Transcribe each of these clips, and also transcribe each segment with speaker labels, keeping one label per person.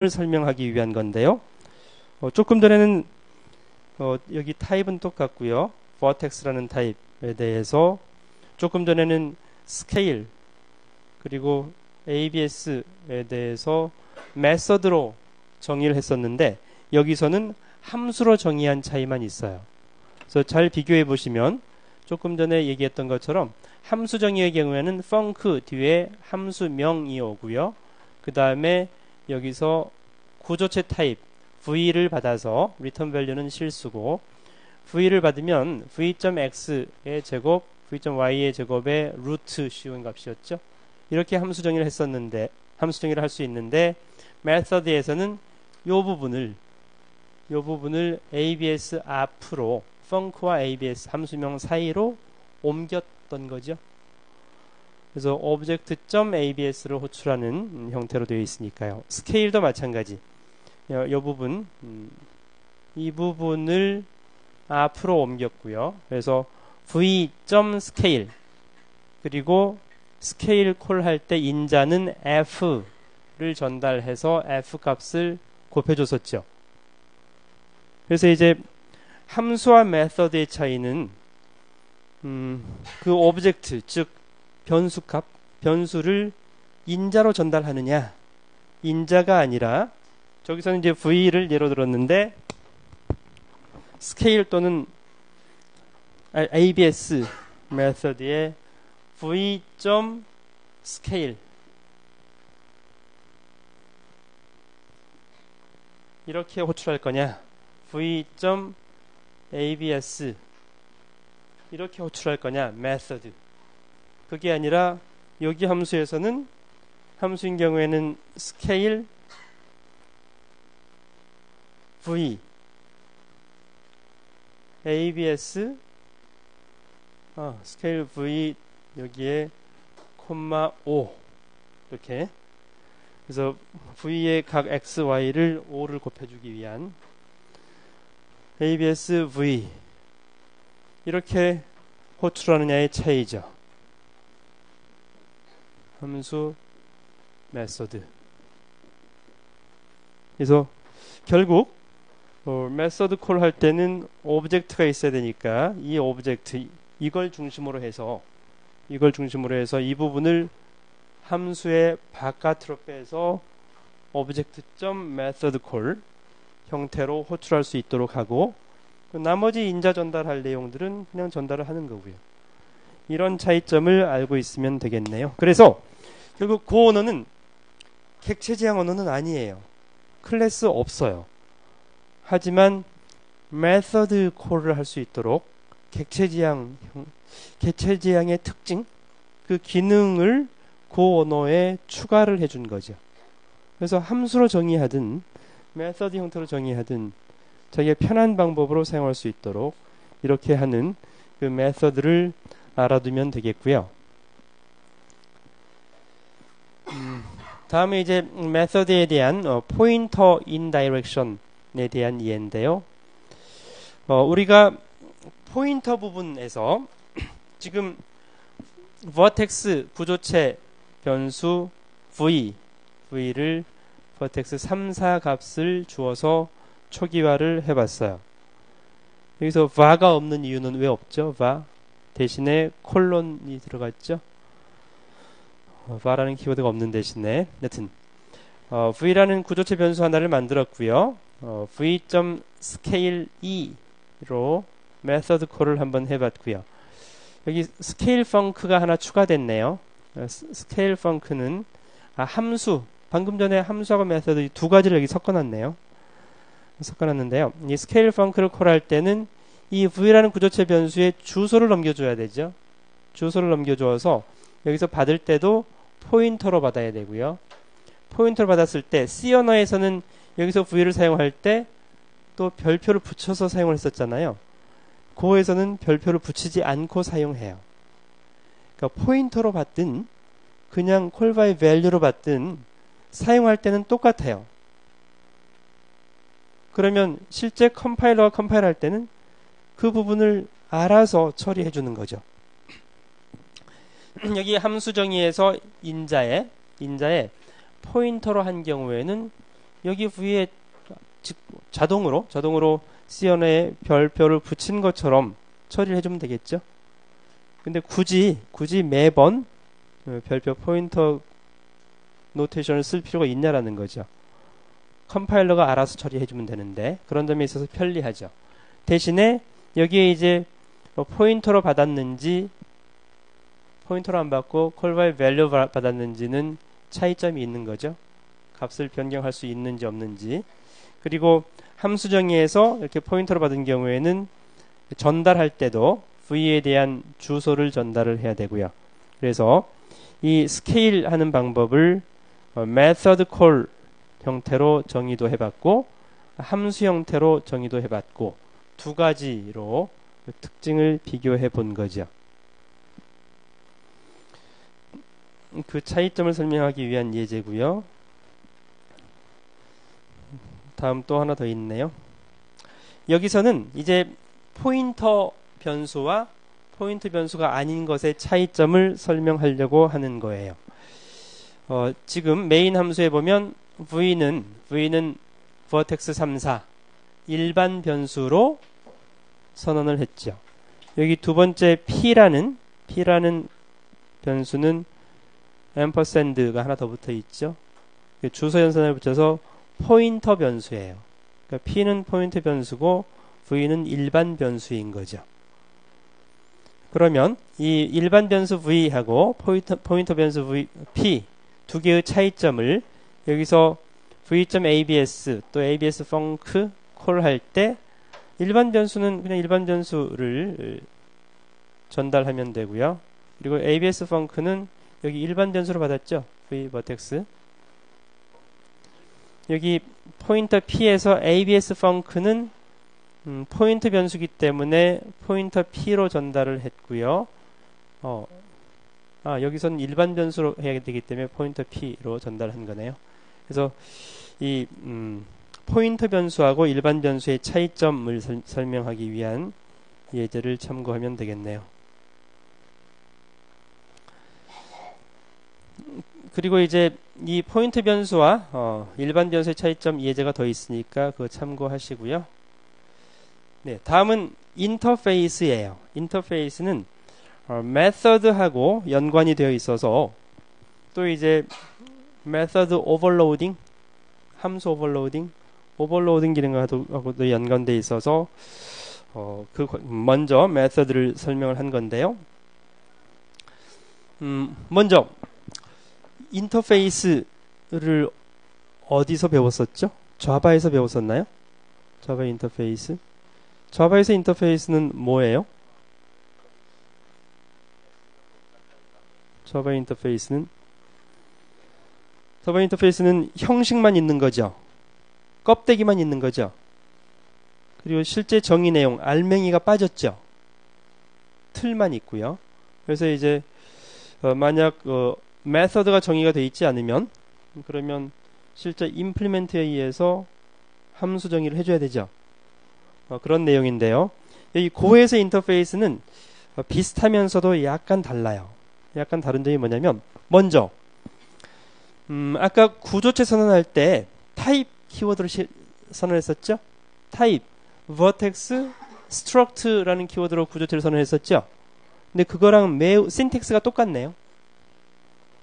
Speaker 1: 설명하기 위한 건데요. 조금 전에는 여기 타입은 똑같고요. vertex라는 타입에 대해서 조금 전에는 scale 그리고 ABS에 대해서 method로 정의를 했었는데 여기서는 함수로 정의한 차이만 있어요. 그래서 잘 비교해 보시면 조금 전에 얘기했던 것처럼 함수 정의의 경우에는 func 뒤에 함수명이 오고요. 그 다음에 여기서 구조체 타입 v를 받아서 return value는 실수고 v를 받으면 v.x의 제곱 v.y의 제곱의 루트 씌운 값이었죠. 이렇게 함수 정의를 했었는데 함수 정의를 할 수 있는데 method에서는 요 부분을 ABS 앞으로 func와 ABS 함수명 사이로 옮겼던 거죠. 그래서 object.abs를 호출하는 형태로 되어 있으니까요. 스케일도 마찬가지. 이 부분을 앞으로 옮겼고요. 그래서 v.scale 그리고 스케일 콜할 때 인자는 f를 전달해서 f 값을 곱해줬었죠. 그래서 이제 함수와 메서드의 차이는 그 오브젝트 즉 변수값 변수를 인자로 전달하느냐 인자가 아니라 저기서는 이제 v를 예로 들었는데 스케일 또는 ABS 메서드의 v.scale 이렇게 호출할 거냐 v.abs 이렇게 호출할 거냐 메서드 그게 아니라 여기 함수에서는 함수인 경우에는 scale v abs scale v 여기에 콤마 5 이렇게 그래서 v의 각 x, y를 5를 곱해주기 위한 abs v 이렇게 호출하느냐의 차이죠. 함수 메소드 그래서 결국 메소드 콜 할 때는 오브젝트가 있어야 되니까 이 오브젝트 이걸 중심으로 해서 이 부분을 함수의 바깥으로 빼서 object.method call 형태로 호출할 수 있도록 하고 나머지 인자 전달할 내용들은 그냥 전달을 하는 거고요. 이런 차이점을 알고 있으면 되겠네요. 그래서 결국 그 언어는 객체 지향 언어는 아니에요. 클래스 없어요. 하지만 메서드 콜을 할 수 있도록 객체 지향의 특징, 그 기능을 그 언어에 추가를 해준 거죠. 그래서 함수로 정의하든 메서드 형태로 정의하든 자기가 편한 방법으로 사용할 수 있도록 이렇게 하는 그 메서드를 알아두면 되겠고요. 다음에 이제 메서드에 대한 포인터 인다이렉션에 대한 이해인데요. 우리가 포인터 부분에서 지금 vertex 구조체 변수 v를 vertex 3, 4 값을 주어서 초기화를 해봤어요. 여기서 var가 없는 이유는 왜 없죠? var 대신에 콜론이 들어갔죠. var라는 키워드가 없는 대신에 여튼 v라는 구조체 변수 하나를 만들었고요. v.scale2로 메서드 콜을 한번 해봤고요. 여기 스케일 펑크가 하나 추가됐네요. 스케일 펑크는 함수 방금 전에 함수하고 메서드 두 가지를 여기 섞어놨는데요. 이 스케일 펑크를 콜할 때는 이 v라는 구조체 변수에 주소를 넘겨줘야 되죠. 주소를 넘겨줘서 여기서 받을 때도 포인터로 받아야 되고요. 포인터를 받았을 때 C 언어에서는 여기서 v를 사용할 때 또 별표를 붙여서 사용을 했었잖아요. 고에서는 별표를 붙이지 않고 사용해요. 그러니까 포인터로 받든 그냥 call by value로 받든 사용할 때는 똑같아요. 그러면 실제 컴파일러가 컴파일할 때는 그 부분을 알아서 처리해 주는 거죠. 여기 함수 정의에서 인자에 포인터로 한 경우에는 여기 위에 자동으로 C 언어에 별표를 붙인 것처럼 처리를 해주면 되겠죠. 근데 굳이 매번 별표 포인터 노테이션을 쓸 필요가 있냐라는 거죠. 컴파일러가 알아서 처리해주면 되는데 그런 점에 있어서 편리하죠. 대신에 여기에 이제 포인터로 받았는지 포인터로 안 받고 call by value 받았는지는 차이점이 있는 거죠. 값을 변경할 수 있는지 없는지. 그리고 함수 정의에서 이렇게 포인터로 받은 경우에는 전달할 때도 v에 대한 주소를 전달을 해야 되고요. 그래서 이 스케일 하는 방법을 method call 형태로 정의도 해봤고 함수 형태로 정의도 해봤고 두 가지로 특징을 비교해 본 거죠. 그 차이점을 설명하기 위한 예제고요. 다음 또 하나 더 있네요. 여기서는 이제 포인터 변수와 포인트 변수가 아닌 것의 차이점을 설명하려고 하는 거예요. 지금 메인 함수에 보면 v는 vertex 3, 4 일반 변수로 선언을 했죠. 여기 두 번째 p라는 변수는 앰퍼샌드가 하나 더 붙어 있죠. 주소 연산을 붙여서 포인터 변수예요. 그러니까 p는 포인트 변수고 v는 일반 변수인 거죠. 그러면 이 일반 변수 v하고 포인터 변수 p 두 개의 차이점을 여기서 v.abs 또 abs func 콜할 때 일반 변수는 그냥 일반 변수를 전달하면 되고요. 그리고 abs func는 여기 일반 변수로 받았죠. v vertex. 여기 포인터 p에서 abs func는 포인트 변수기 때문에 포인터 p로 전달을 했고요. 여기서는 일반 변수로 해야 되기 때문에 포인터 p로 전달한 거네요. 그래서 이 포인트 변수하고 일반 변수의 차이점을 설명하기 위한 예제를 참고하면 되겠네요. 그리고 이제 이 포인트 변수와 일반 변수의 차이점 예제가 더 있으니까 그거 참고하시고요. 네, 다음은 인터페이스예요. 인터페이스는 method하고 연관이 되어 있어서 또 이제 method overloading, 함수 오버로딩 기능하고도 연관되어 있어서 먼저 method를 설명을 한 건데요. 먼저 인터페이스를 어디서 배웠었죠? 자바에서 배웠었나요? 자바 인터페이스. 자바에서 인터페이스는 뭐예요? 자바 인터페이스는 형식만 있는 거죠. 껍데기만 있는 거죠. 그리고 실제 정의 내용, 알맹이가 빠졌죠. 틀만 있고요. 그래서 이제 만약 메서드가 정의가 되어 있지 않으면 그러면 실제 임플리멘트에 의해서 함수 정의를 해줘야 되죠. 그런 내용인데요. 여기 고해의 인터페이스는 비슷하면서도 약간 달라요. 약간 다른 점이 뭐냐면 먼저 아까 구조체 선언할 때 타입 키워드를 선언했었죠. 타입, vertex, struct라는 키워드로 구조체를 선언했었죠. 근데 그거랑 매우 신텍스가 똑같네요.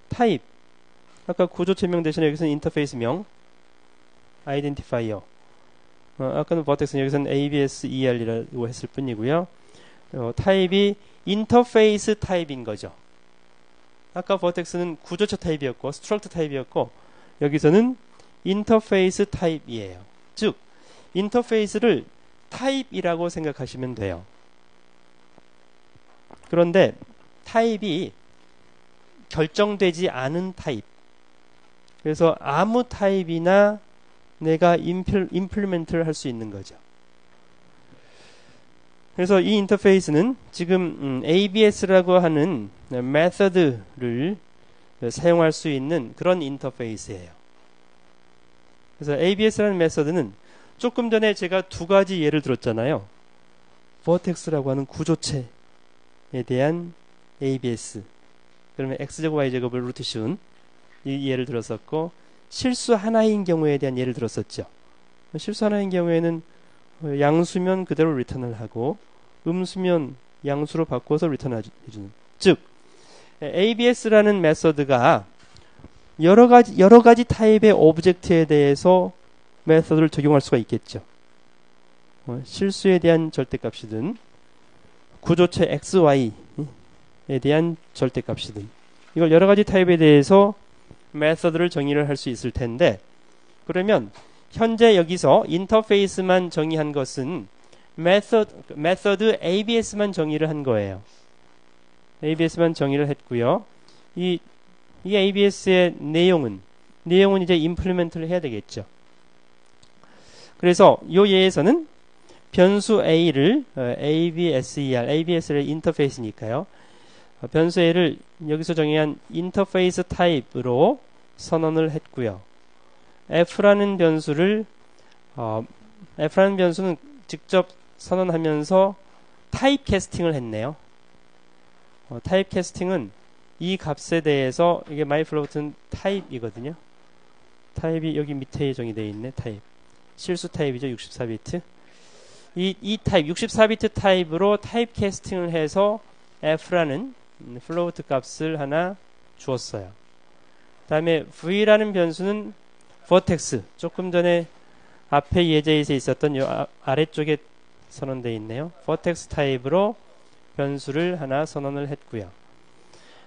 Speaker 1: 타입, 아까 구조체명 대신에 여기서는 인터페이스명, 아이덴티파이어. 아까는 vertex는 여기서는 ABS-ER이라고 했을 뿐이고요. 타입이 인터페이스 타입인 거죠. 아까 vertex는 구조체 타입이었고 struct 타입이었고 여기서는 인터페이스 타입이에요. 즉 인터페이스를 타입이라고 생각하시면 돼요. 그런데 타입이 결정되지 않은 타입. 그래서 아무 타입이나 내가 임플리멘트를 할 수 있는 거죠. 그래서 이 인터페이스는 지금 ABS라고 하는 메서드를 사용할 수 있는 그런 인터페이스예요. 그래서 ABS라는 메서드는 조금 전에 제가 두 가지 예를 들었잖아요. vertex라고 하는 구조체에 대한 ABS. 그러면 X제곱 Y제곱을 루트 씌운 이 예를 들었었고 실수 하나인 경우에 대한 예를 들었었죠. 실수 하나인 경우에는 양수면 그대로 리턴을 하고 음수면 양수로 바꿔서 리턴을 해주는. 즉 ABS라는 메서드가 여러 가지 타입의 오브젝트에 대해서 메서드를 적용할 수가 있겠죠. 실수에 대한 절대값이든 구조체 XY에 대한 절대값이든 이걸 여러 가지 타입에 대해서 메서드를 정의를 할 수 있을 텐데, 그러면 현재 여기서 인터페이스만 정의한 것은 메서드 ABS만 정의를 한 거예요. ABS만 정의를 했고요. 이 ABS의 내용은 이제 임플리멘트를 해야 되겠죠. 그래서 이 예에서는 변수 A를 ABS를 인터페이스니까요. 변수 A를 여기서 정의한 인터페이스 타입으로 선언을 했고요. F라는 변수는 직접 선언하면서 타입 캐스팅을 했네요. 타입 캐스팅은 이 값에 대해서, 이게 myFloat는 타입이거든요. 타입이 여기 밑에 정의되어 있네. 타입. 실수 타입이죠. 64비트. 이 타입, 64비트 타입으로 타입 캐스팅을 해서 F라는 플로우트 값을 하나 주었어요. 그 다음에 V라는 변수는 vertex, 조금 전에 앞에 예제에서 있었던 요 아래쪽에 선언되어 있네요. vertex 타입으로 변수를 하나 선언을 했고요.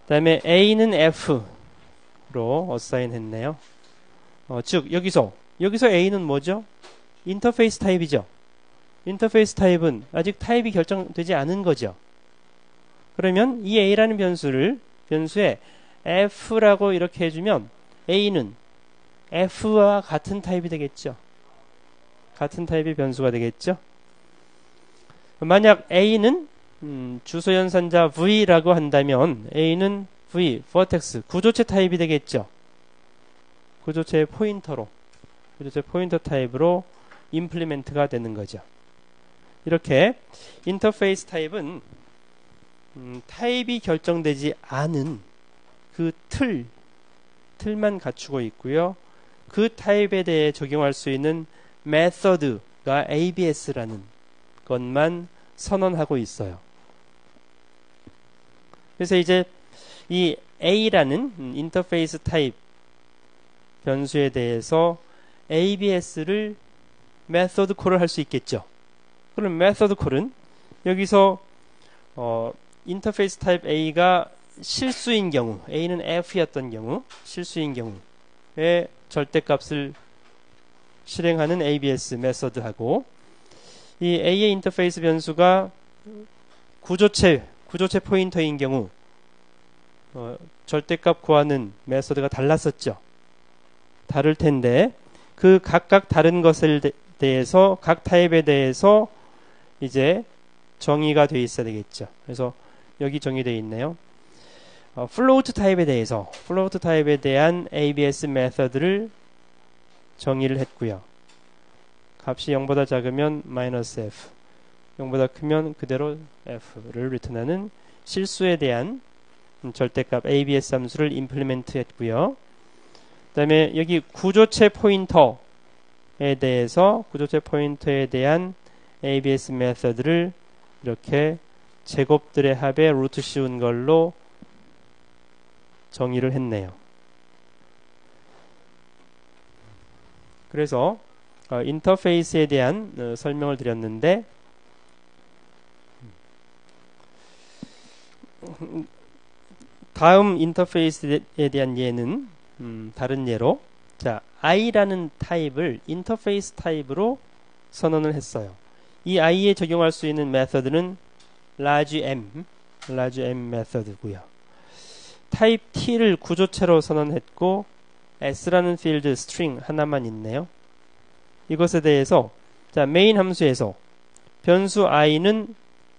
Speaker 1: 그 다음에 A는 F로 어사인 했네요. 즉 여기서 A는 뭐죠? 인터페이스 타입이죠. 인터페이스 타입은 아직 타입이 결정되지 않은 거죠. 그러면 이 A라는 변수에 F라고 이렇게 해주면 A는 F와 같은 타입이 되겠죠. 같은 타입의 변수가 되겠죠. 만약 A는 주소 연산자 V라고 한다면 A는 V, vertex, 구조체 타입이 되겠죠. 구조체의 포인터 타입으로 임플리멘트가 되는 거죠. 이렇게 인터페이스 타입은 타입이 결정되지 않은 그 틀만 갖추고 있고요. 그 타입에 대해 적용할 수 있는 메서드가 ABS라는 것만 선언하고 있어요. 그래서 이제 이 A라는 인터페이스 타입 변수에 대해서 ABS를 메서드 콜을 할 수 있겠죠. 그럼 메서드 콜은 여기서 인터페이스 타입 A가 실수인 경우, A는 F였던 경우, 실수인 경우에 절대값을 실행하는 ABS 메서드하고, 이 A의 인터페이스 변수가 구조체 포인터인 경우 절대값 구하는 메서드가 달랐었죠. 다를 텐데 그 각각 다른 것에 대해서 각 타입에 대해서 이제 정의가 되어 있어야 되겠죠. 그래서 여기 정의되어 있네요. 플로우트 타입에 대한 ABS 메서드를 정의를 했고요. 값이 0보다 작으면 -f, 0보다 크면 그대로 f를 리턴하는 실수에 대한 절대값 ABS 함수를 임플리멘트 했고요. 그 다음에 여기 구조체 포인터에 대한 ABS 메서드를 이렇게 제곱들의 합에 루트 씌운 걸로 정의를 했네요. 그래서 인터페이스에 대한 설명을 드렸는데, 다음 인터페이스에 대한 예는 다른 예로, 자, i라는 타입을 인터페이스 타입으로 선언을 했어요. 이 i에 적용할 수 있는 메서드는 large m 메서드고요. 타입 t를 구조체로 선언했고 s라는 필드 스트링 하나만 있네요. 이것에 대해서 자, 메인 함수에서 변수 i는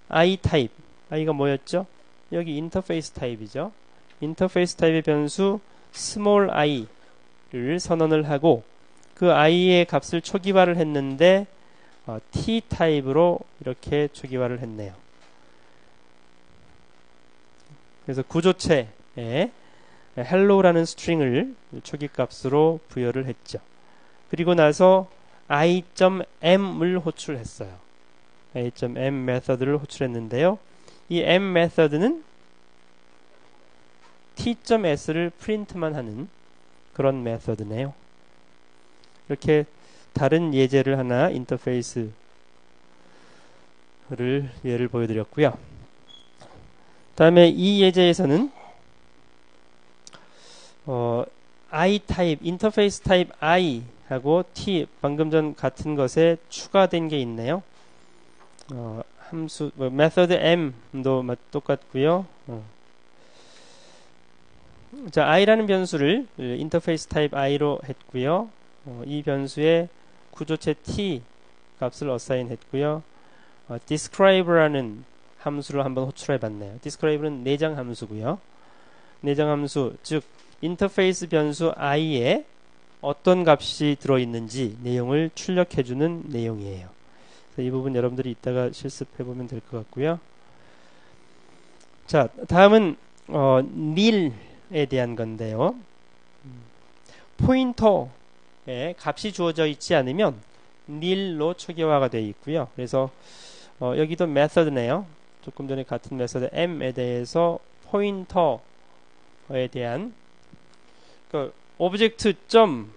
Speaker 1: i 타입, i가 뭐였죠? 여기 인터페이스 타입이죠. 인터페이스 타입의 변수 small i를 선언을 하고 그 i의 값을 초기화를 했는데 t 타입으로 이렇게 초기화를 했네요. 그래서 구조체에 hello라는 스트링을 초기값으로 부여를 했죠. 그리고 나서 i.m을 호출했어요. i.m 메서드를 호출했는데요. 이 m 메서드는 t.s를 프린트만 하는 그런 메서드네요. 이렇게 다른 예제를 하나 인터페이스를 예를 보여드렸고요. 다음에 이 예제에서는 I 타입, 인터페이스 타입 I 하고 T 방금 전 같은 것에 추가된 게 있네요. 함수 메서드 M도 똑같고요. 자, I라는 변수를 인터페이스 타입 I로 했고요. 이 변수에 구조체 T 값을 어사인 했고요. describe라는 함수를 한번 호출해 봤네요. describe는 내장 함수고요. 내장 함수, 즉 인터페이스 변수 i에 어떤 값이 들어있는지 내용을 출력해주는 내용이에요. 이 부분 여러분들이 이따가 실습해보면 될 것 같고요. 자, 다음은 nil에 대한 건데요. 포인터에 값이 주어져 있지 않으면 nil로 초기화가 되어 있고요. 그래서 여기도 method네요. 조금 전에 같은 메서드 m에 대해서 포인터에 대한 오브젝트 점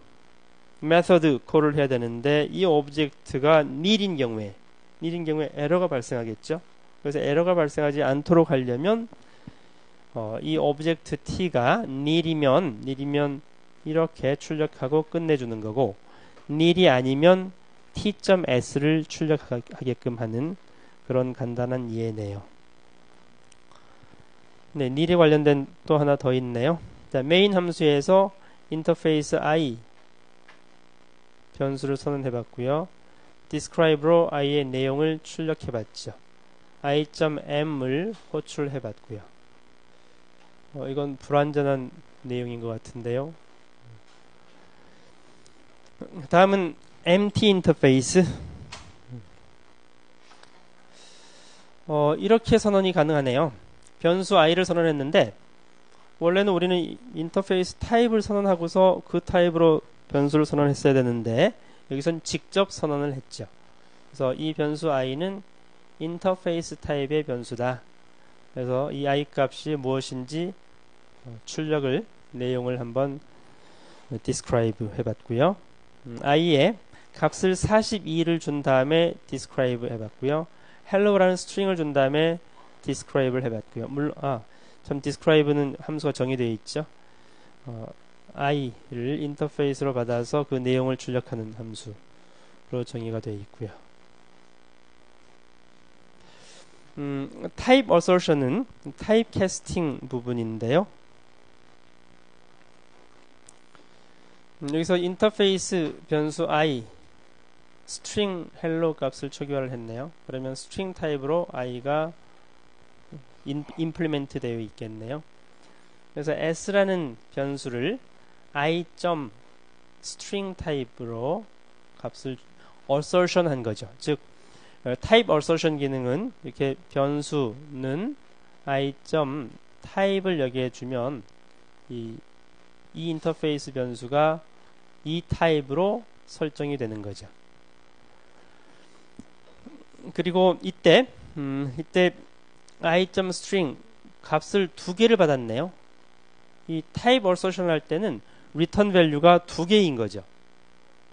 Speaker 1: 메서드 콜을 해야 되는데 이 오브젝트가 nil인 경우에 에러가 발생하겠죠. 그래서 에러가 발생하지 않도록 하려면 이 오브젝트 t가 nil이면 이렇게 출력하고 끝내주는 거고, nil이 아니면 t.s를 출력하게끔 하는 그런 간단한 이해네요. 네, nil에 관련된 또 하나 더 있네요. 자, 메인 함수에서 인터페이스 i 변수를 선언해봤고요. describe로 i의 내용을 출력해봤죠. i.m을 호출해봤고요. 이건 불완전한 내용인 것 같은데요. 다음은 empty 인터페이스. 이렇게 선언이 가능하네요. 변수 i를 선언했는데 원래는 우리는 인터페이스 타입을 선언하고서 그 타입으로 변수를 선언했어야 되는데 여기선 직접 선언을 했죠. 그래서 이 변수 i는 인터페이스 타입의 변수다. 그래서 이 i 값이 무엇인지 출력을 내용을 한번 describe 해봤고요. i에 값을 42를 준 다음에 describe 해봤고요. hello라는 스트링을 준 다음에 describe를 해봤고요. 물론 참 describe는 함수가 정의되어 있죠. i를 인터페이스로 받아서 그 내용을 출력하는 함수로 정의가 되어 있고요. type assertion은 타입 캐스팅 부분인데요. 여기서 인터페이스 변수 i string hello 값을 초기화를 했네요. 그러면 string 타입으로 i가 implement 되어 있겠네요. 그래서 s라는 변수를 i.string 타입으로 값을 assertion 한 거죠. 즉 타입 assertion 기능은 이렇게 변수는 i.타입을 여기에 주면 이 인터페이스 변수가 이 타입으로 설정이 되는 거죠. 그리고 이때 i.string 값을 두 개를 받았네요. 이 타입 assertion 할 때는 return value가 두 개인 거죠.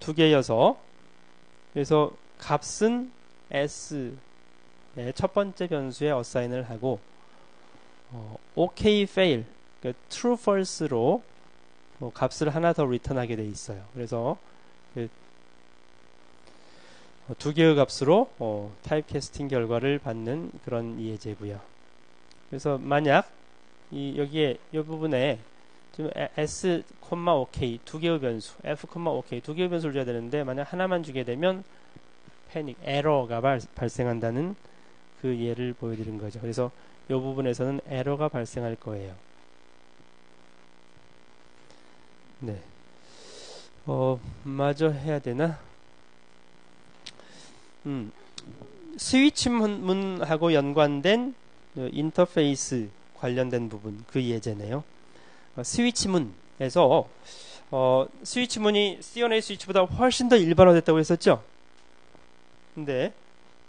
Speaker 1: 두 개여서 그래서 값은 s의 첫 번째 변수에 assign을 하고 OK fail 그러니까 true false로 값을 하나 더 return하게 돼 있어요. 그래서 두 개의 값으로 타입 캐스팅 결과를 받는 그런 예제고요. 그래서 만약 여기에 이 부분에 지금 s, OK 두 개의 변수, f, OK 두 개의 변수를 줘야 되는데 만약 하나만 주게 되면 패닉, 에러가 발생한다는 그 예를 보여드린 거죠. 그래서 이 부분에서는 에러가 발생할 거예요. 네. 마저 해야 되나? 스위치 문하고 연관된 인터페이스 관련된 부분, 그 예제네요. 스위치문에서 스위치문이 C1A 스위치보다 훨씬 더 일반화됐다고 했었죠. 근데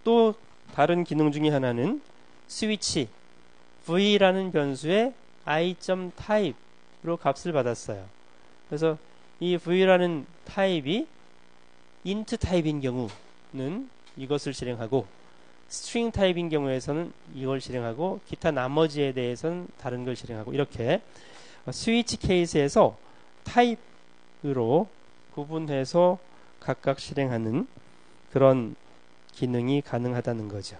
Speaker 1: 또 다른 기능 중에 하나는 스위치 v라는 변수의 i.type로 값을 받았어요. 그래서 이 v라는 타입이 int 타입인 경우는 이것을 실행하고 string 타입인 경우에서는 이걸 실행하고 기타 나머지에 대해서는 다른 걸 실행하고 이렇게 스위치 케이스에서 타입으로 구분해서 각각 실행하는 그런 기능이 가능하다는 거죠.